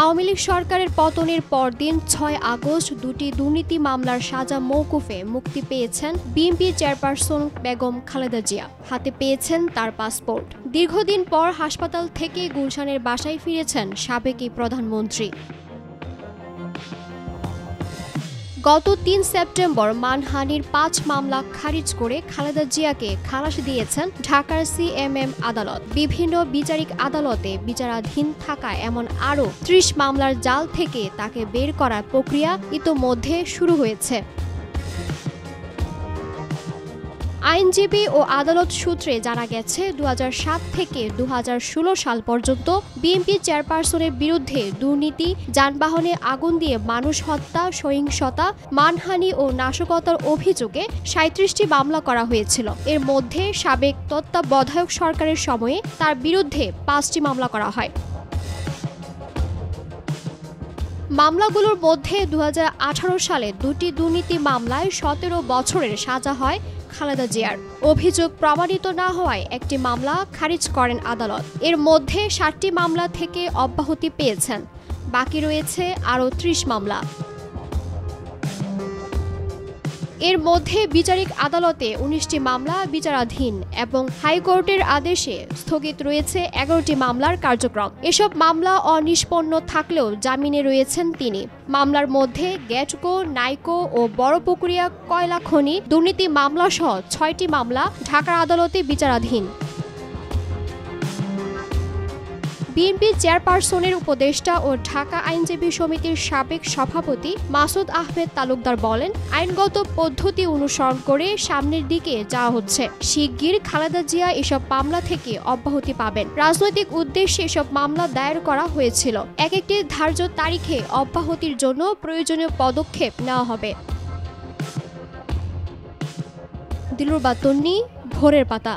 আওয়ামী লীগ সরকারের পতনের পরদিন ৬ আগস্ট দুটি দুর্নীতি মামলার সাজা মওকুফে মুক্তি পেয়েছেন বিএনপি চেয়ারপারসন বেগম খালেদা জিয়া। হাতে পেয়েছেন তার পাসপোর্ট। দীর্ঘদিন পর হাসপাতাল থেকে গুলশানের বাসায় ফিরেছেন সাবেক এই প্রধানমন্ত্রী। গত ৩ সেপ্টেম্বর মানহানির ৫ মামলা খারিজ করে খালেদা জিয়াকে খালাস দিয়েছেন ঢাকার সিএমএম আদালত। বিভিন্ন বিচারিক আদালতে বিচারাধীন থাকা এমন আরও ৩০ মামলার জাল থেকে তাকে বের করার প্রক্রিয়া ইতোমধ্যে শুরু হয়েছে। আইনজীবী ও আদালত সূত্রে জানা গেছে ২০০৭ থেকে ২০১৬ সাল পর্যন্ত বিএনপি চেয়ারপারসনের বিরুদ্ধে দুর্নীতি, যানবাহনে আগুন দিয়ে মানুষ হত্যা, সহিংসতা, মানহানি ও নাশকতার অভিযোগে ৩৭টি মামলা করা হয়েছিল। এর মধ্যে সাবেক তত্ত্বাবধায়ক সরকারের সময়ে তার বিরুদ্ধে ৫টি মামলা করা হয়। মামলাগুলোর মধ্যে ২০১৮ সালে দুটি দুর্নীতি মামলায় ১৭ বছরের সাজা হয় খালেদা জিয়ার। অভিযোগ প্রমাণিত না হওয়ায় একটি মামলা খারিজ করেন আদালত। এর মধ্যে ৭টি মামলা থেকে অব্যাহতি পেয়েছেন। বাকি রয়েছে আরও ৩০ মামলা। এর মধ্যে বিচারিক আদালতে ১৯টি মামলা বিচারাধীন এবং হাইকোর্টের আদেশে স্থগিত রয়েছে ১১টি মামলার কার্যক্রম। এসব মামলা অনিষ্পন্ন থাকলেও জামিনে রয়েছেন তিনি। মামলার মধ্যে গ্যাটকো, নাইকো ও বড়পুকুরিয়া কয়লা খনি দুর্নীতি মামলাসহ ৬টি মামলা ঢাকার আদালতে বিচারাধীন। বিএনপি চেয়ারপারসনের উপদেষ্টা ও ঢাকা আইনজীবী সমিতির সাবেক সভাপতি মাসুদ আহমেদ তালুকদার বলেন, আইনগত পদ্ধতি অনুসরণ করে সামনের দিকে যাওয়া হচ্ছে। শিগগির খালেদা জিয়া এসব মামলা থেকে অব্যাহতি পাবেন। রাজনৈতিক উদ্দেশ্যে এসব মামলা দায়ের করা হয়েছিল। একটি ধার্য তারিখে অব্যাহতির জন্য প্রয়োজনীয় পদক্ষেপ নেওয়া হবে। দিলরুবা তন্নি, ভোরের পাতা।